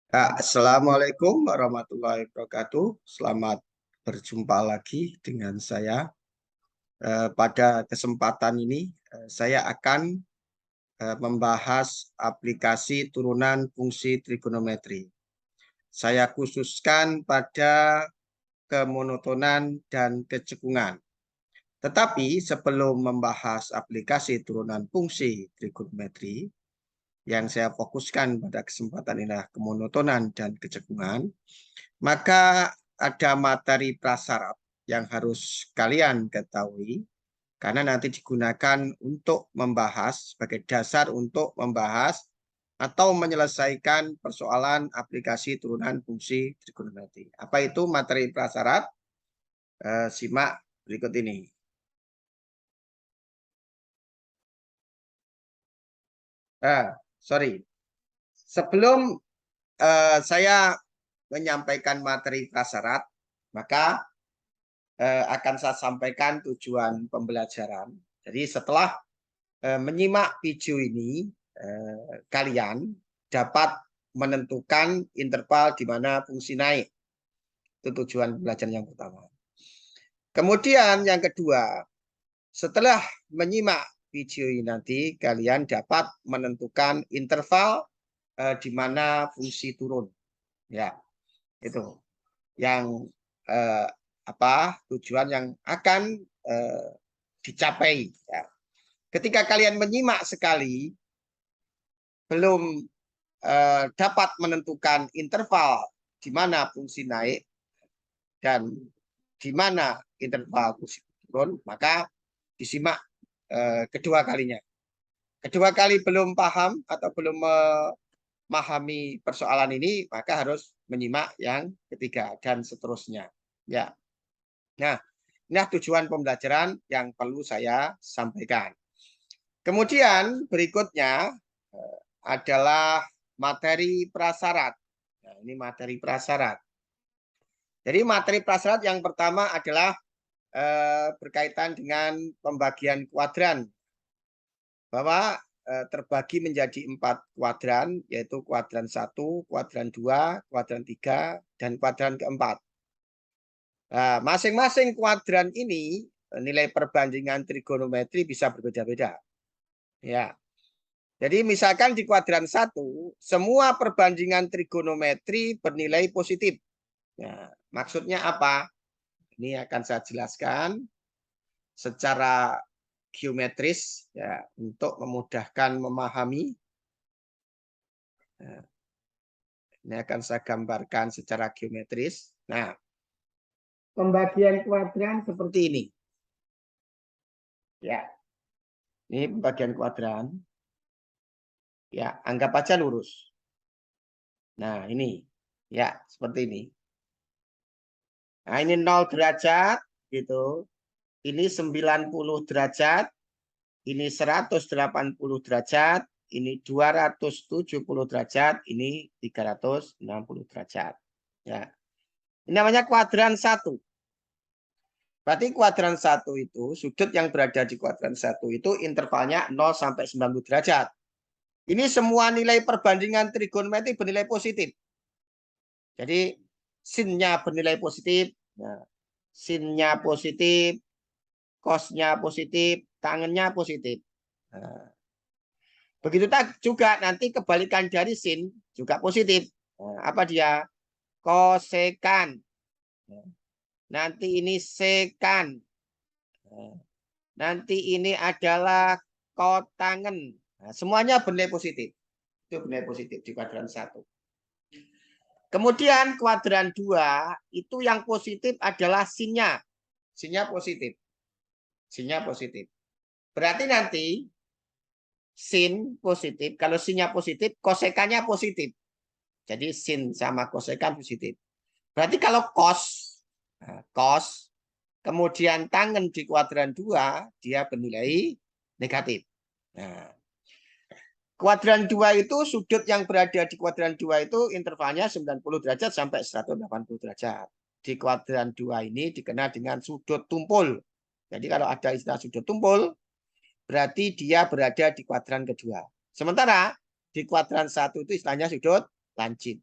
Assalamualaikum warahmatullahi wabarakatuh. Selamat berjumpa lagi dengan saya. Pada kesempatan ini, saya akan membahas aplikasi turunan fungsi trigonometri. Saya khususkan pada kemonotonan dan kecekungan. Tetapi sebelum membahas aplikasi turunan fungsi trigonometri, yang saya fokuskan pada kesempatan ini adalah kemonotonan dan kecekungan, maka ada materi prasyarat yang harus kalian ketahui karena nanti digunakan untuk membahas sebagai dasar untuk membahas atau menyelesaikan persoalan aplikasi turunan fungsi trigonometri. Apa itu materi prasyarat? Simak berikut ini. Sorry. Sebelum saya menyampaikan materi prasyarat, maka akan saya sampaikan tujuan pembelajaran. Jadi setelah menyimak video ini, kalian dapat menentukan interval di mana fungsi naik. Itu tujuan pembelajaran yang pertama. Kemudian yang kedua, setelah menyimak video ini nanti, kalian dapat menentukan interval di mana fungsi turun. Ya, itu yang tujuan yang akan dicapai. Ya. Ketika kalian menyimak sekali, belum dapat menentukan interval di mana fungsi naik dan di mana interval fungsi turun, maka disimak kedua kalinya. Kedua kali belum paham atau belum memahami persoalan ini, maka harus menyimak yang ketiga dan seterusnya. Ya. Nah, inilah tujuan pembelajaran yang perlu saya sampaikan. Kemudian berikutnya adalah materi prasyarat. Nah, ini materi prasyarat. Jadi materi prasyarat yang pertama adalah berkaitan dengan pembagian kuadran. Bahwa terbagi menjadi 4 kuadran, yaitu kuadran 1, kuadran 2, kuadran 3, dan kuadran keempat. Nah, masing-masing kuadran ini nilai perbandingan trigonometri bisa berbeda-beda. Ya. Jadi misalkan di kuadran 1, semua perbandingan trigonometri bernilai positif. Ya, maksudnya apa? Ini akan saya jelaskan secara geometris ya untuk memudahkan memahami. Nah, ini akan saya gambarkan secara geometris. Nah, pembagian kuadran seperti ini. Ya. Ini pembagian kuadran. Ya, anggap aja lurus. Nah, ini. Ya, seperti ini. Nah, ini 0 derajat gitu. Ini 90 derajat. Ini 180 derajat. Ini 270 derajat. Ini 360 derajat. Ya. Ini namanya kuadran 1. Berarti kuadran 1 itu, sudut yang berada di kuadran 1 itu intervalnya 0 sampai 90 derajat. Ini semua nilai perbandingan trigonometri bernilai positif. Jadi sinnya bernilai positif, nah, sinnya positif, cosnya positif, tangennya positif. Nah, begitu juga nanti kebalikan dari sin juga positif. Nah, apa dia? Kosekan. Nah, nanti ini sekan. Nah, nanti ini adalah kotangen. Nah, semuanya bernilai positif. Itu bernilai positif di kuadran 1. Kemudian kuadran 2 itu yang positif adalah sinnya. Sinnya positif. Sinnya positif. Berarti nanti sin positif. Kalau sinnya positif, kosekannya positif. Jadi sin sama kosekan positif. Berarti kalau cos, kemudian tangen di kuadran 2, dia bernilai negatif. Nah, kuadran 2 itu sudut yang berada di kuadran 2 itu intervalnya 90 derajat sampai 180 derajat. Di kuadran 2 ini dikenal dengan sudut tumpul. Jadi kalau ada istilah sudut tumpul, berarti dia berada di kuadran kedua. Sementara di kuadran 1 itu istilahnya sudut lancip.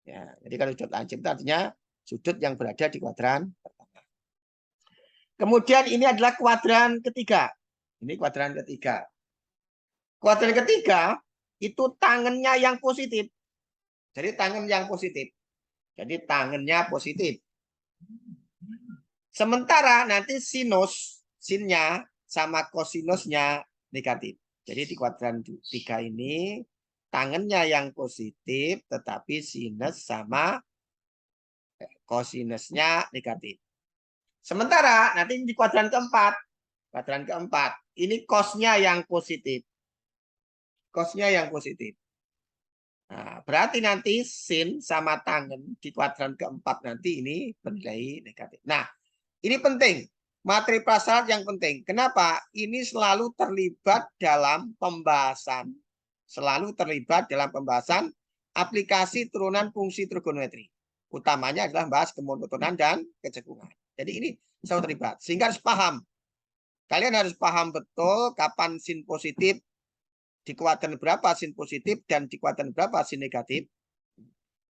Ya, jadi kalau sudut lancip itu artinya sudut yang berada di kuadran pertama. Kemudian ini adalah kuadran ketiga. Ini kuadran ketiga. Kuadran ketiga itu tangannya yang positif. Jadi tangan yang positif. Jadi tangannya positif. Sementara nanti sinus, sinnya sama kosinusnya negatif. Jadi di kuadran 3 ini tangannya yang positif tetapi sinus sama kosinusnya negatif. Sementara nanti di kuadran keempat ini cosnya yang positif. Cosnya yang positif. Nah, berarti nanti sin sama tangan di kuadran keempat nanti ini bernilai negatif. Nah, ini penting. Materi prasyarat yang penting. Kenapa? Ini selalu terlibat dalam pembahasan. Selalu terlibat dalam pembahasan aplikasi turunan fungsi trigonometri. Utamanya adalah bahas kemonotonan dan kecekungan. Jadi ini selalu terlibat. Sehingga harus paham. Kalian harus paham betul kapan sin positif, di kuadran berapa sin positif, dan di kuadran berapa sin negatif.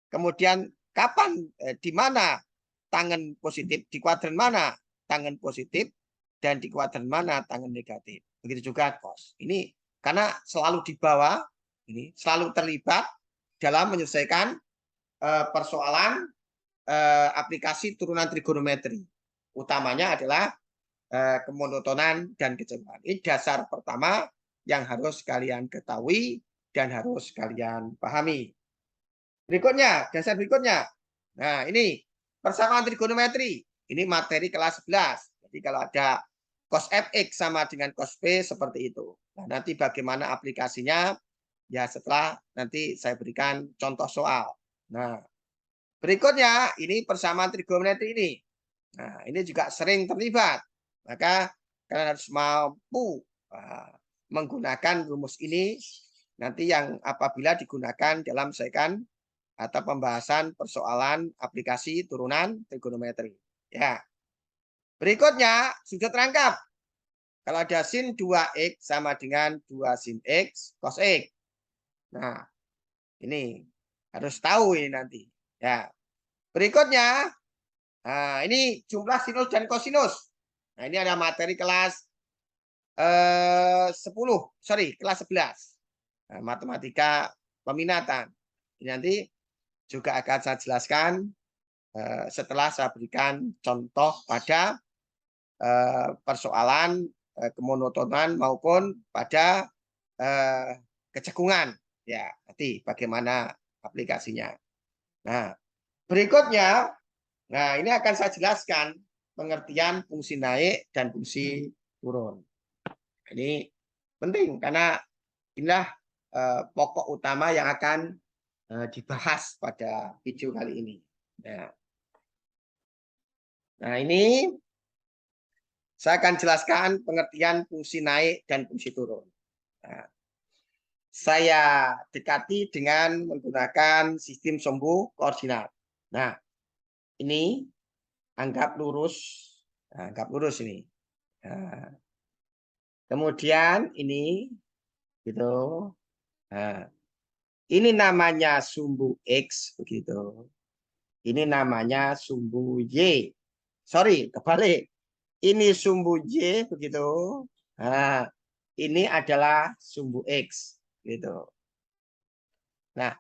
Kemudian kapan, di mana tangan positif, di kuadran mana tangan positif, dan di kuadran mana tangan negatif. Begitu juga cos. Ini karena selalu di bawah, ini selalu terlibat dalam menyelesaikan persoalan aplikasi turunan trigonometri. Utamanya adalah kemonotonan dan kecekungan. Ini dasar pertama yang harus kalian ketahui dan harus kalian pahami. Berikutnya, dasar berikutnya. Nah, ini persamaan trigonometri. Ini materi kelas 11. Jadi kalau ada cos fx sama dengan cos p seperti itu. Nah, nanti bagaimana aplikasinya? Ya setelah nanti saya berikan contoh soal. Nah, berikutnya ini persamaan trigonometri ini. Nah, ini juga sering terlibat. Maka kalian harus mampu menggunakan rumus ini nanti yang apabila digunakan dalam menyelesaikan atau pembahasan persoalan aplikasi turunan trigonometri. Ya. Berikutnya sudut rangkap. Kalau ada sin 2x sama dengan 2 sin x cos x. Nah, ini harus tahu ini nanti. Ya. Berikutnya, nah ini jumlah sinus dan kosinus. Nah, ini ada materi kelas 10, kelas 11. Nah, matematika peminatan. Ini nanti juga akan saya jelaskan setelah saya berikan contoh pada persoalan kemonotonan maupun pada kecekungan. Ya, nanti bagaimana aplikasinya. Nah, berikutnya, nah ini akan saya jelaskan pengertian fungsi naik dan fungsi turun. Ini penting karena inilah pokok utama yang akan dibahas pada video kali ini. Nah, ini saya akan jelaskan pengertian fungsi naik dan fungsi turun. Nah, saya dekati dengan menggunakan sistem sumbu koordinat. Nah, ini anggap lurus. Nah, anggap lurus ini. Nah, kemudian ini gitu. Nah, ini namanya sumbu X begitu. Ini namanya sumbu Y. Sorry, kebalik. Ini sumbu Y begitu. Nah, ini adalah sumbu X gitu. Nah,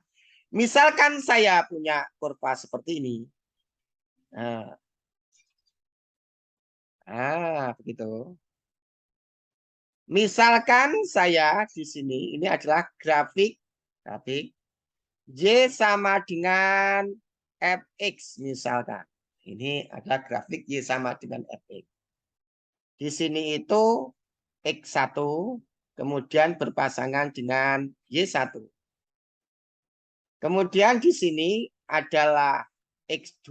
misalkan saya punya kurva seperti ini. Begitu. Misalkan saya di sini ini adalah grafik Y sama dengan fx misalkan. Ini adalah grafik Y sama dengan fx. Di sini itu x1 kemudian berpasangan dengan y1. Kemudian di sini adalah x2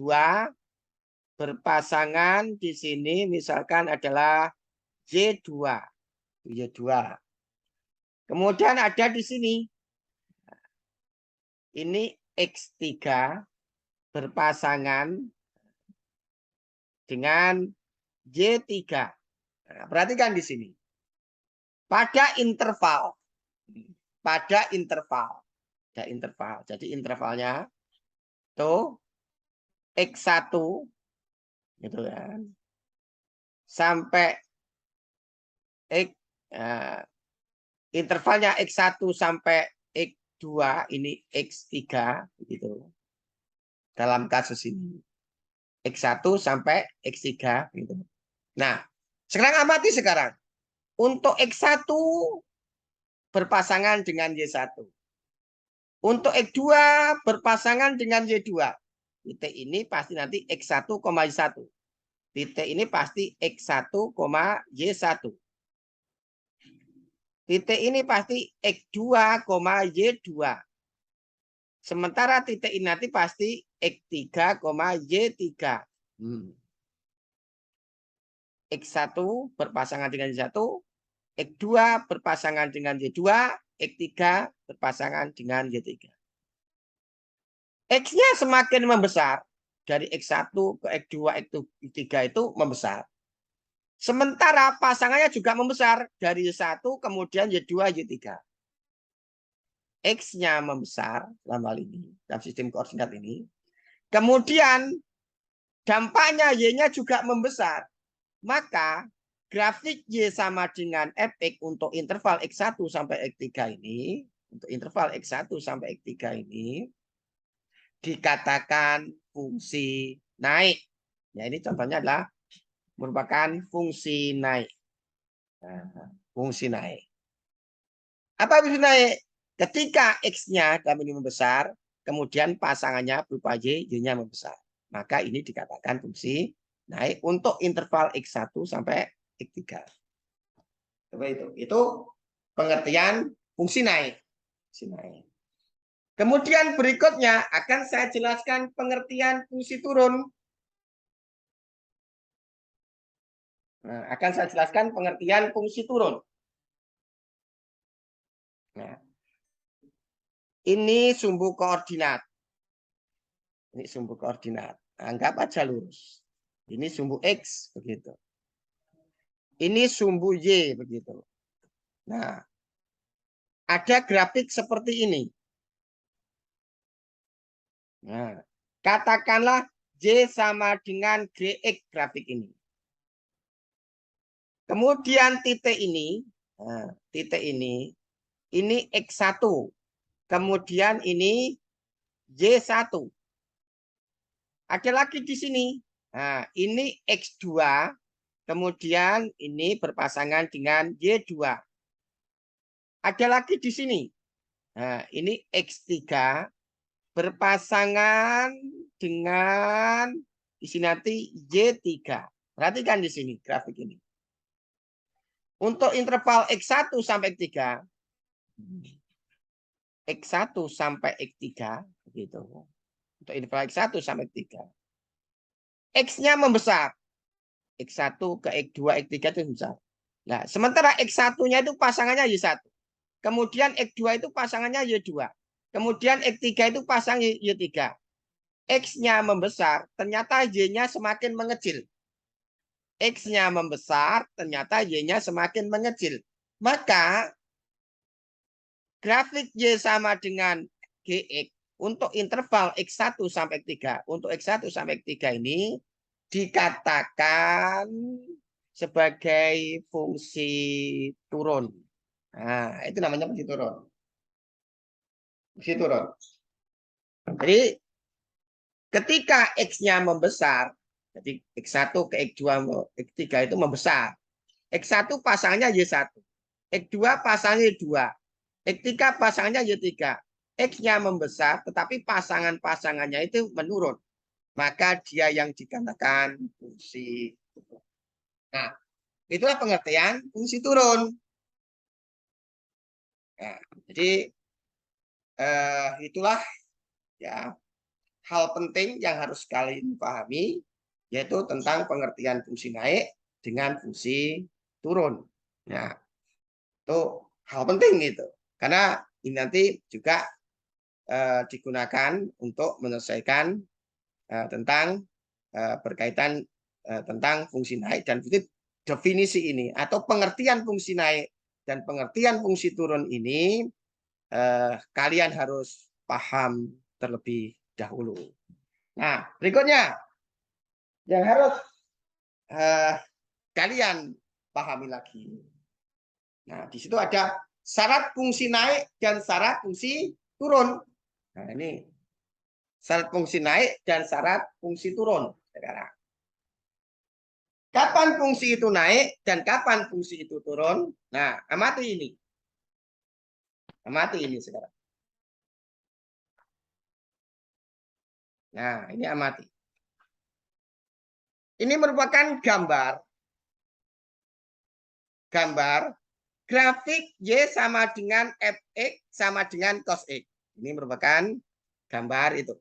berpasangan di sini misalkan adalah y2. Y2. Kemudian ada di sini ini X3 berpasangan dengan Y3. Nah, perhatikan di sini. Pada interval. Ada interval. Jadi intervalnya Tuh, X1 gitu kan. Sampai X intervalnya X1 sampai X2 ini X3 gitu. Dalam kasus ini X1 sampai X3 gitu. Nah, sekarang amati sekarang. Untuk X1 berpasangan dengan Y1. Untuk X2 berpasangan dengan Y2. Titik ini pasti nanti X1, Y1. Titik ini pasti X1, Y1. Titik ini pasti X2, Y2. Sementara titik ini nanti pasti X3, Y3. X1 berpasangan dengan Y1, X2 berpasangan dengan Y2, X3 berpasangan dengan Y3. X-nya semakin membesar, dari X1 ke X2, X3 itu membesar. Sementara pasangannya juga membesar, dari Y1 kemudian Y2, Y3. X-nya membesar dalam hal ini, dalam sistem koordinat ini. Kemudian dampaknya Y-nya juga membesar. Maka grafik Y sama dengan Fx untuk interval X1 sampai X3 ini, untuk interval X1 sampai X3 ini, dikatakan fungsi naik. Ya, ini contohnya adalah merupakan fungsi naik. Nah, fungsi naik. Apa fungsi naik? Ketika X-nya dalam ini membesar, kemudian pasangannya berupa Y, Y-nya membesar. Maka ini dikatakan fungsi naik untuk interval X1 sampai X3. Itu pengertian fungsi naik. Fungsi naik. Kemudian berikutnya akan saya jelaskan pengertian fungsi turun. Nah, akan saya jelaskan pengertian fungsi turun. Nah, ini sumbu koordinat. Ini sumbu koordinat. Anggap aja lurus. Ini sumbu X begitu. Ini sumbu Y begitu. Nah, ada grafik seperti ini. Nah, katakanlah Y sama dengan GX grafik ini. Kemudian titik ini X1. Kemudian ini Y1. Ada lagi di sini. Nah, ini X2. Kemudian ini berpasangan dengan Y2. Ada lagi di sini. Nah, ini X3 berpasangan dengan di sini nanti Y3. Perhatikan di sini grafik ini. Untuk interval X1 sampai X3, X1 sampai X3 begitu. Untuk interval X1 sampai X3. X-nya membesar. X1 ke X2, X3 itu besar. Nah, sementara X1-nya itu pasangannya Y1. Kemudian X2 itu pasangannya Y2. Kemudian X3 itu pasang Y3. X-nya membesar, ternyata Y-nya semakin mengecil. X-nya membesar, ternyata Y-nya semakin mengecil. Maka grafik Y sama dengan GX untuk interval X1 sampai X3. Untuk X1 sampai X3 ini dikatakan sebagai fungsi turun. Nah, itu namanya fungsi turun. Fungsi turun. Jadi ketika X-nya membesar, jadi X1 ke X2, X3 itu membesar. X1 pasangannya Y1. X2 pasangannya Y2. X3 pasangannya Y3. X-nya membesar, tetapi pasangan-pasangannya itu menurun. Maka dia yang dikatakan fungsi turun. Nah, itulah pengertian fungsi turun. Nah, jadi itulah ya hal penting yang harus kalian pahami, yaitu tentang pengertian fungsi naik dengan fungsi turun. Nah, itu hal penting itu. Karena ini nanti juga digunakan untuk menyelesaikan tentang berkaitan tentang fungsi naik dan definisi ini atau pengertian fungsi naik dan pengertian fungsi turun ini kalian harus paham terlebih dahulu. Nah, berikutnya yang harus kalian pahami lagi. Nah, di situ ada syarat fungsi naik dan syarat fungsi turun. Nah, ini syarat fungsi naik dan syarat fungsi turun. Sekarang, kapan fungsi itu naik dan kapan fungsi itu turun? Nah, amati ini. Amati ini sekarang. Nah, ini amati. Ini merupakan gambar grafik Y sama dengan Fx sama dengan cos X. Ini merupakan gambar itu.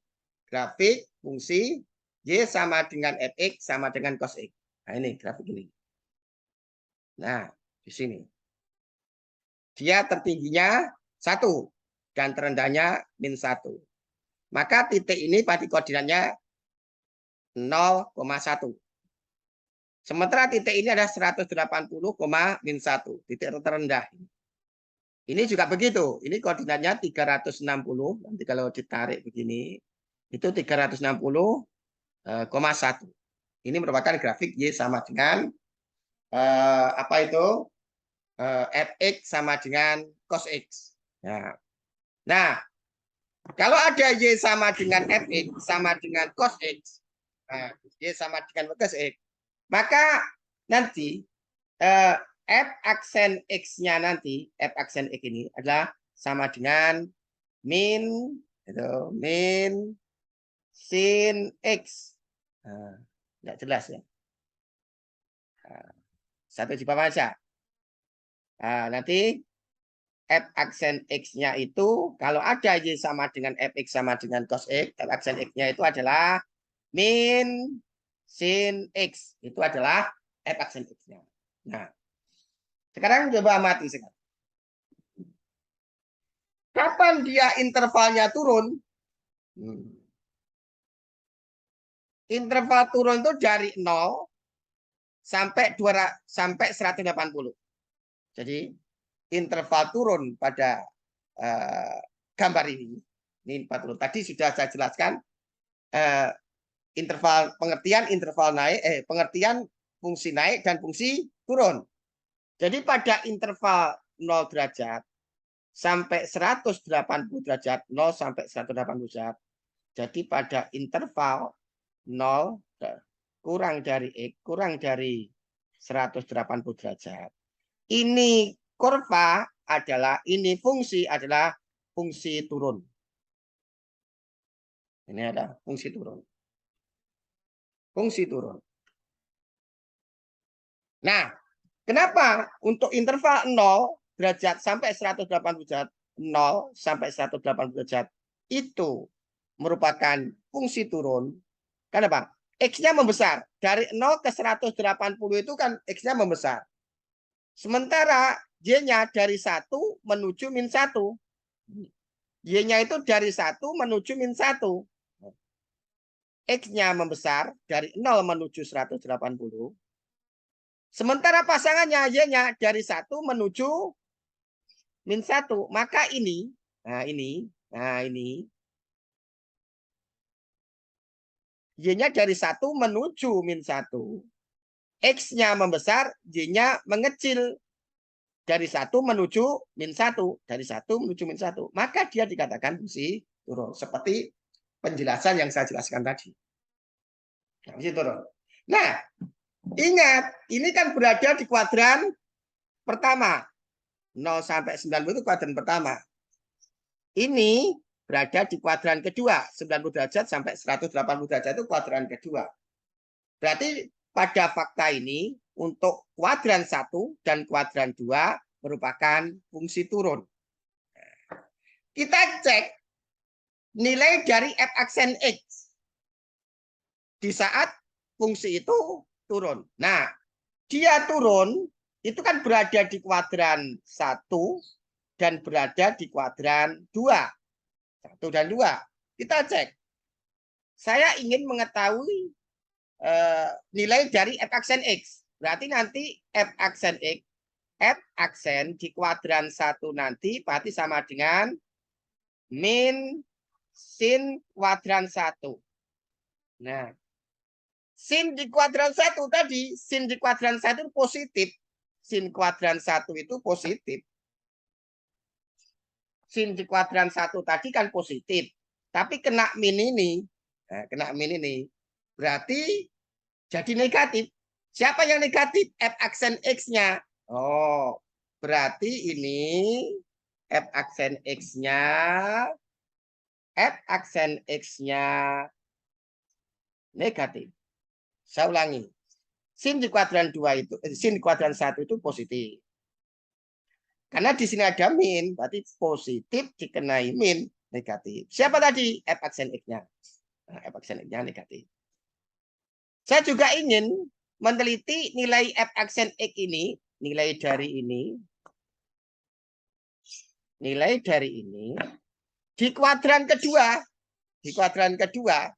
Grafik fungsi Y sama dengan Fx sama dengan cos X. Nah, ini grafik ini. Nah, di sini. Dia tertingginya 1 dan terendahnya -1. Maka titik ini pada koordinatnya 0,1. Sementara titik ini ada 180, -1. Titik terendah. Ini juga begitu. Ini koordinatnya 360. Nanti kalau ditarik begini, itu 360,1. Ini merupakan grafik Y sama dengan apa itu? Fx sama dengan cos X. Nah, kalau ada Y sama dengan Fx sama dengan cos X, nah, Y sama dengan cos X, maka nanti F aksen X-nya nanti, F aksen X ini adalah sama dengan min sin X. Nah, tidak jelas ya. Nah, satu di bawah saja. Nah, nanti F aksen X-nya itu kalau ada Y sama dengan Fx sama dengan cos X, F aksen X-nya itu adalah min sin X. Itu adalah F aksen X-nya. Nah, sekarang coba amati sekarang. Kapan dia intervalnya turun? Interval turun itu dari 0 sampai 180. Jadi interval turun pada gambar ini 40. Tadi sudah saya jelaskan interval interval naik, pengertian fungsi naik dan fungsi turun. Jadi pada interval 0 derajat sampai 180 derajat, 0 sampai 180 derajat. Jadi pada interval 0 kurang dari X, kurang dari 180 derajat. Ini kurva adalah, ini fungsi adalah fungsi turun. Ini ada fungsi turun. Fungsi turun. Nah, kenapa untuk interval 0 derajat sampai 180 derajat, 0 sampai 180 derajat itu merupakan fungsi turun? Kenapa? X-nya membesar. Dari 0 ke 180 itu kan X-nya membesar. Sementara Y-nya dari 1 menuju -1. Y-nya itu dari 1 menuju -1. X-nya membesar dari 0 menuju 180. Sementara pasangannya Y-nya dari 1 menuju -1. Maka ini, Y-nya dari 1 menuju -1. X-nya membesar, Y-nya mengecil. Dari 1 menuju -1. Dari 1 menuju -1. Maka dia dikatakan fungsi turun. Seperti penjelasan yang saya jelaskan tadi. Nah, fungsi turun. Nah, ingat, ini kan berada di kuadran pertama. 0 sampai 90 itu kuadran pertama. Ini berada di kuadran kedua. 90 derajat sampai 180 derajat itu kuadran kedua. Berarti pada fakta ini untuk kuadran 1 dan kuadran 2 merupakan fungsi turun. Kita cek nilai dari F aksen X di saat fungsi itu turun. Nah, dia turun itu kan berada di kuadran 1 dan berada di kuadran 2. 1 dan 2. Kita cek. Saya ingin mengetahui nilai dari F aksen X. Berarti nanti F aksen X, F aksen di kuadran 1 nanti berarti sama dengan min sin sin kuadran 1. Nah, sin di kuadran 1 tadi, sin di kuadran 1 positif. Sin kuadran 1 itu positif. Sin di kuadran 1 tadi kan positif. Tapi kena min ini. Nah, kena min ini. Berarti jadi negatif. Siapa yang negatif? F aksen X-nya. Oh, berarti ini F aksen X-nya. F aksen X-nya negatif. Saya ulangi. Sin di kuadran 2 itu, sin di kuadran 1 itu positif. Karena di sini ada min, berarti positif dikenai min negatif. Siapa tadi? F aksen X-nya. Nah, F aksen X-nya negatif. Saya juga ingin meneliti nilai F aksen X ini, nilai dari ini di kuadran kedua. Di kuadran kedua.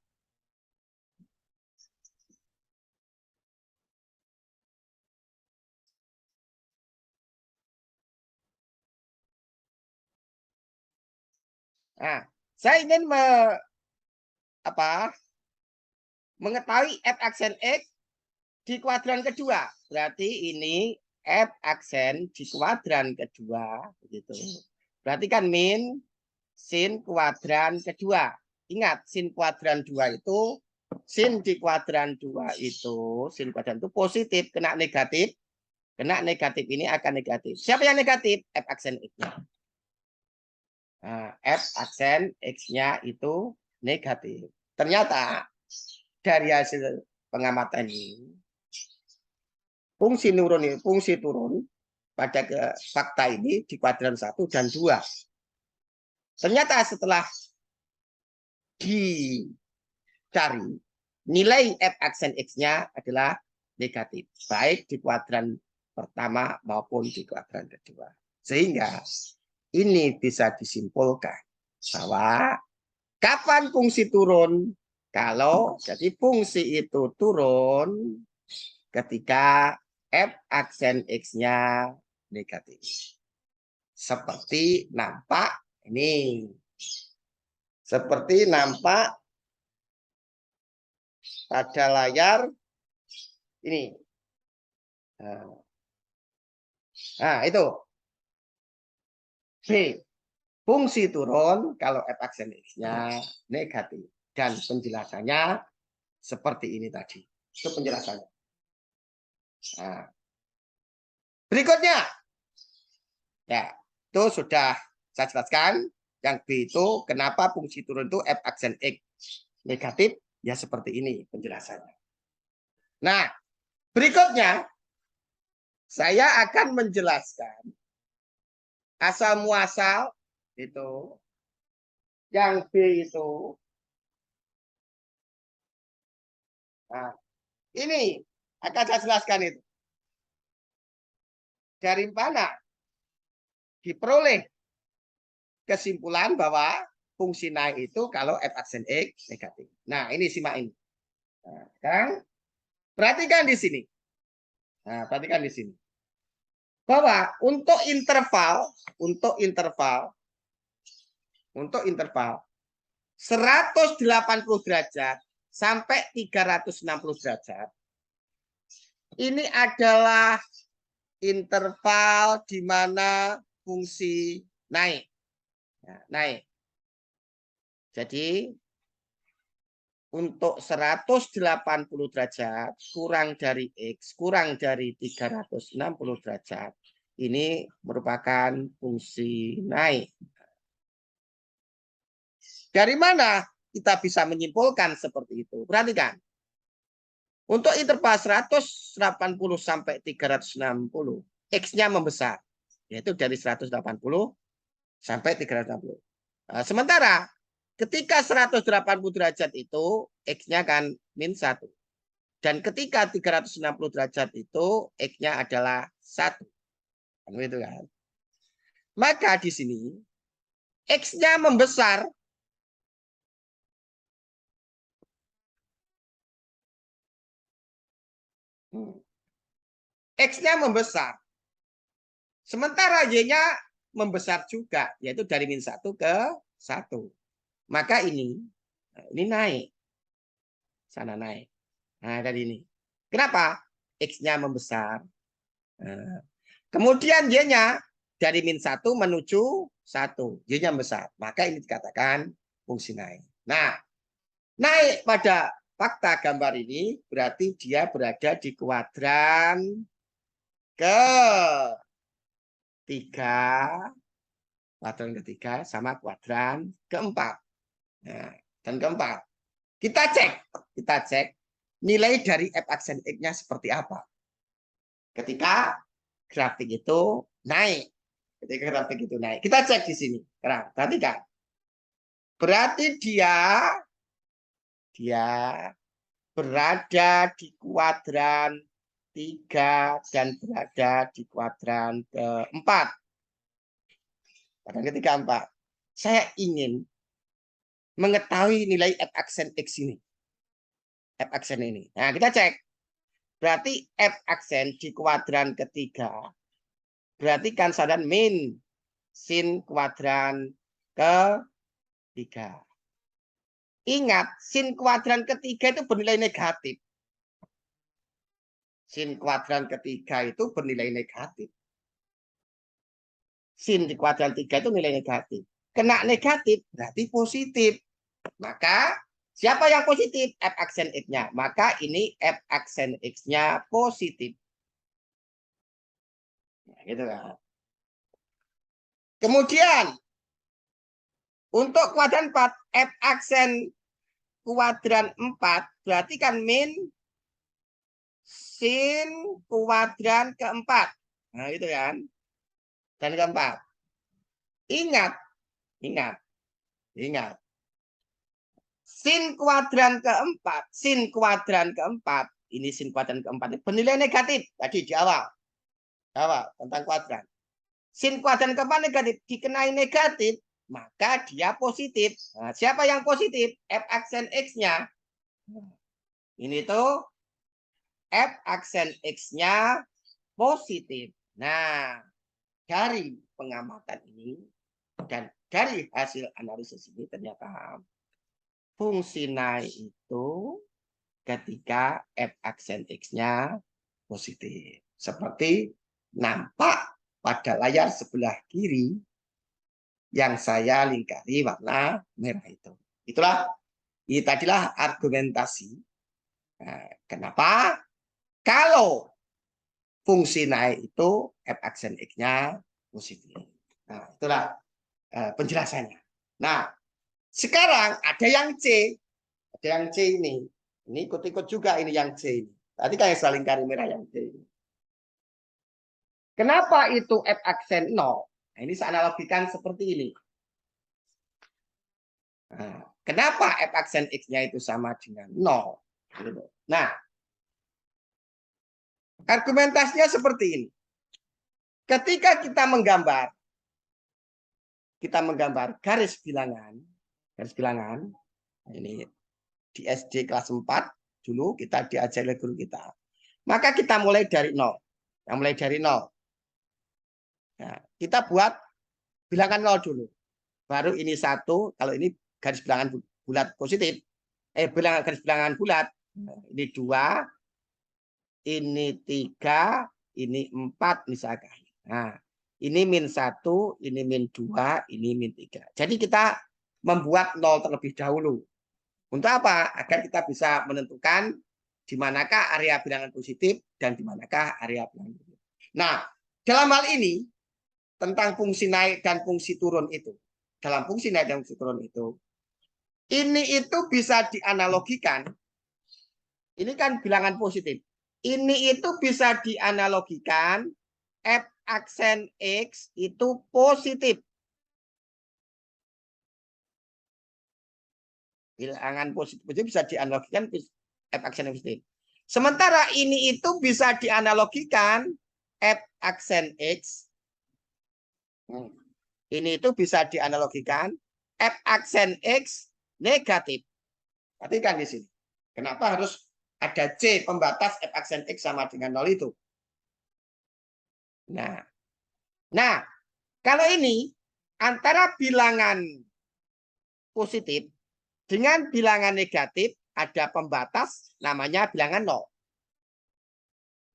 Nah, saya ingin mengetahui F aksen X di kuadran kedua. Berarti ini F aksen di kuadran kedua. Begitu. Berarti kan min sin kuadran kedua. Ingat, sin kuadran 2 itu, sin di kuadran 2 itu, sin kuadran itu positif, kena negatif. Kena negatif ini akan negatif. Siapa yang negatif? F aksen X-nya. Nah, F aksen X-nya itu negatif. Ternyata dari hasil pengamatan ini, fungsi turun pada fakta ini di kuadran 1 dan 2. Ternyata setelah dicari, nilai F aksen X-nya adalah negatif. Baik di kuadran pertama maupun di kuadran kedua. Sehingga ini bisa disimpulkan bahwa kapan fungsi turun? Kalau jadi fungsi itu turun ketika F aksen X-nya negatif. Seperti nampak ini. Seperti nampak pada layar ini. Nah, itu. B. Fungsi turun kalau F aksen X-nya negatif. Dan penjelasannya seperti ini tadi. Itu penjelasannya. Nah, berikutnya. Ya, itu sudah saya jelaskan. Yang B itu kenapa fungsi turun itu F aksen X negatif. Ya seperti ini penjelasannya. Nah, berikutnya saya akan menjelaskan asal muasal itu yang B itu. Nah, ini akan saya jelaskan itu. Dari mana diperoleh kesimpulan bahwa fungsi naik itu kalau F aksen X negatif. Nah, ini simak ini. Nah, sekarang perhatikan di sini. Nah, perhatikan di sini. Bahwa untuk interval 180 derajat sampai 360 derajat ini adalah interval di mana fungsi naik. Ya, naik. Jadi untuk 180 derajat kurang dari X, kurang dari 360 derajat, ini merupakan fungsi naik. Dari mana kita bisa menyimpulkan seperti itu? Perhatikan. Untuk interval 180 sampai 360, X-nya membesar. Yaitu dari 180 sampai 360. Nah, sementara ketika 180 derajat itu, X-nya kan min 1. Dan ketika 360 derajat itu, X-nya adalah 1. Gitu kan? Maka di sini, X-nya membesar. X-nya membesar. Sementara Y-nya membesar juga, yaitu dari min 1 ke 1. maka ini naik. Sana naik. Nah, dari ini. Kenapa? X-nya membesar. Nah, kemudian Y-nya dari -1 menuju 1. Y-nya besar. Maka ini dikatakan fungsi naik. Nah, naik pada fakta gambar ini berarti dia berada di kuadran ketiga. Kuadran ketiga sama kuadran keempat. Nah, dan keempat. Kita cek nilai dari f aksen X-nya seperti apa. Ketika grafik itu naik. Ketika grafik itu naik. Kita cek di sini. Perhatikan. Berarti dia berada di kuadran 3 dan berada di kuadran keempat. Kuadran ketiga 4. Saya ingin mengetahui nilai f aksen X ini. F aksen ini. Nah, kita cek. Berarti f aksen di kuadran ketiga. Berarti kan sadan min sin kuadran ketiga. Ingat, sin kuadran ketiga itu bernilai negatif. Sin kuadran ketiga itu bernilai negatif. Sin di kuadran 3 itu nilai negatif. Kena negatif berarti positif. Maka siapa yang positif? F aksen X-nya. Maka ini F aksen X-nya positif. Nah, gitu kan. Kemudian untuk kuadran 4, F aksen kuadran 4 berarti kan min sin kuadran keempat. Nah, itu kan. Dan keempat. Ingat. Sin kuadran keempat, ini sin kuadran keempat ini bernilai negatif tadi di awal tentang kuadran. Sin kuadran keempat negatif, dikenai negatif, maka dia positif. Nah, siapa yang positif? F aksen X-nya. Ini tuh F aksen X-nya positif. Nah, dari pengamatan ini dan dari hasil analisis ini ternyata fungsi naik itu ketika F aksen X-nya positif. Seperti nampak pada layar sebelah kiri yang saya lingkari warna merah itu. Ini tadilah argumentasi. Nah, kenapa? Kalau fungsi naik itu F aksen X-nya positif. Nah, itulah penjelasannya. Nah, sekarang ada yang C. Ada yang C ini. Ini ikut-ikut juga ini yang C ini. Tadi kayak saling lingkari merah yang C ini. Kenapa itu F aksen 0? Nah, ini saya analogikan seperti ini. Nah, kenapa F aksen X-nya itu sama dengan 0? Nah, argumentasinya seperti ini. Ketika kita menggambar garis bilangan, ini di SD kelas 4 dulu kita diajari oleh guru kita. Maka kita mulai dari 0. Mulai dari 0. Nah, kita buat bilangan 0 dulu. Baru ini 1, kalau ini garis bilangan bulat positif. Garis bilangan bulat. Ini 2, ini 3, ini 4 misalkan. Nah, ini -1, ini -2, ini -3. Jadi kita membuat 0 terlebih dahulu. Untuk apa? Agar kita bisa menentukan di manakah area bilangan positif dan di manakah area bilangan negatif. Nah, dalam hal ini tentang fungsi naik dan fungsi turun itu. Dalam fungsi naik dan fungsi turun itu, ini itu bisa dianalogikan. Ini kan bilangan positif. Ini itu bisa dianalogikan F aksen X itu positif. Bilangan positif itu bisa dianalogikan F aksen positif. Sementara ini itu bisa dianalogikan F aksen X. Ini itu bisa dianalogikan F aksen X negatif. Perhatikan di sini. Kenapa harus ada C pembatas F aksen X sama dengan 0 itu? Nah, kalau ini antara bilangan positif dengan bilangan negatif ada pembatas namanya bilangan 0.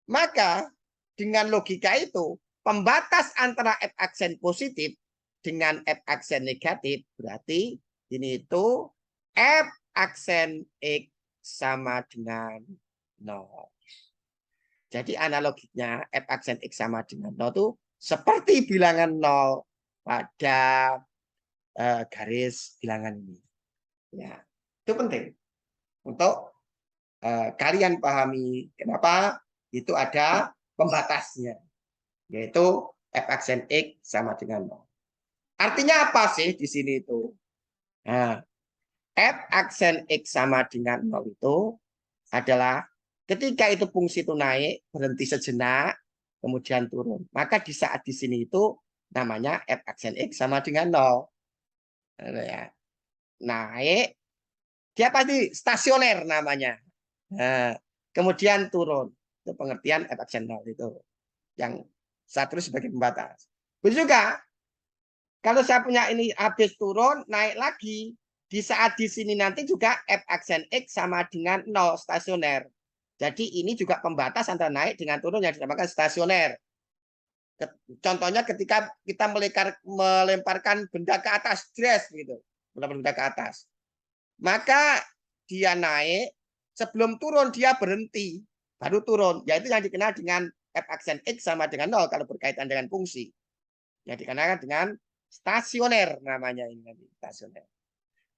Maka dengan logika itu pembatas antara F aksen positif dengan F aksen negatif berarti ini itu F aksen X sama dengan 0. Jadi analoginya F aksen X sama dengan 0 itu seperti bilangan 0 pada garis bilangan ini. Ya, itu penting untuk kalian pahami kenapa itu ada pembatasnya, yaitu F aksen X sama dengan 0. Artinya apa sih di sini itu? Nah, F aksen X sama dengan 0 itu adalah ketika itu fungsi itu naik, berhenti sejenak, kemudian turun. Maka di saat di sini itu namanya F aksen X sama dengan 0. Naik, dia pasti stasioner namanya. Nah, kemudian turun. Itu pengertian F aksen 0 itu. Yang satu sebagai pembatas. Begitu juga, kalau saya punya ini habis turun, naik lagi. Di saat di sini nanti juga F aksen X sama dengan 0 stasioner. Jadi ini juga pembatas antara naik dengan turun yang dinamakan stasioner. Contohnya ketika kita melemparkan benda ke atas, dress gitu, benda ke atas. Maka dia naik, sebelum turun dia berhenti, baru turun. Yaitu yang dikenal dengan F aksen X sama dengan 0 kalau berkaitan dengan fungsi. Yang dikenal dengan stasioner namanya ini nanti, stasioner.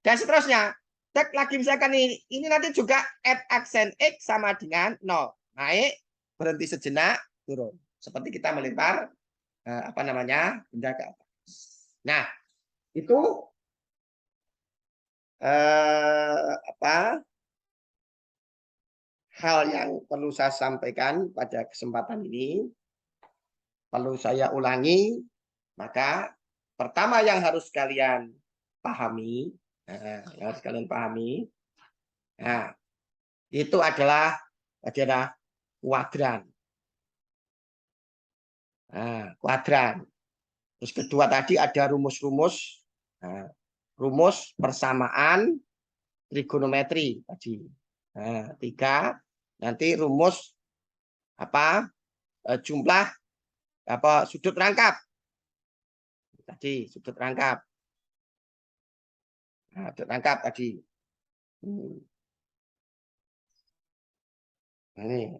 Dan seterusnya, cek lagi misalkan ini nanti juga F aksen X sama dengan 0. Naik, berhenti sejenak, turun. Seperti kita melempar benda ke atas. Nah, itu hal yang perlu saya sampaikan pada kesempatan ini. Perlu saya ulangi, maka pertama yang harus kalian pahami, itu adalah kuadran. Kuadran. Terus kedua tadi ada rumus-rumus, rumus persamaan trigonometri tadi. Tiga, nanti rumus jumlah sudut rangkap. Tadi sudut rangkap. Sudut rangkap tadi. Ini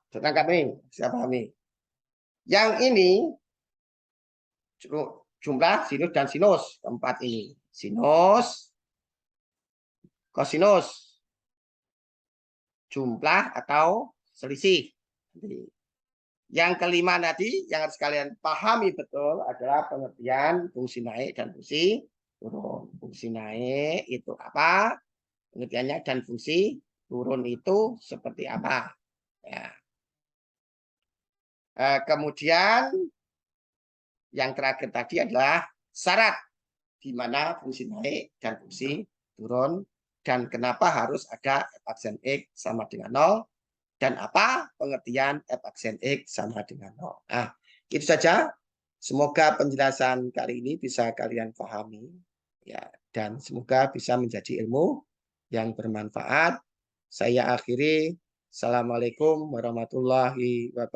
sudut rangkap ini, siapa pahami? Yang ini jumlah sinus dan sinus keempat ini. Sinus, kosinus, jumlah atau selisih. Yang kelima tadi yang harus kalian pahami betul adalah pengertian fungsi naik dan fungsi turun. Fungsi naik itu apa? Pengertiannya, dan fungsi turun itu seperti apa? Ya. Kemudian yang terakhir tadi adalah syarat di mana fungsi naik dan fungsi turun dan kenapa harus ada F aksen X sama dengan 0 dan apa pengertian F aksen X sama dengan 0. Nah, itu saja. Semoga penjelasan kali ini bisa kalian pahami ya, dan semoga bisa menjadi ilmu yang bermanfaat. Saya akhiri. Assalamualaikum warahmatullahi wabarakatuh.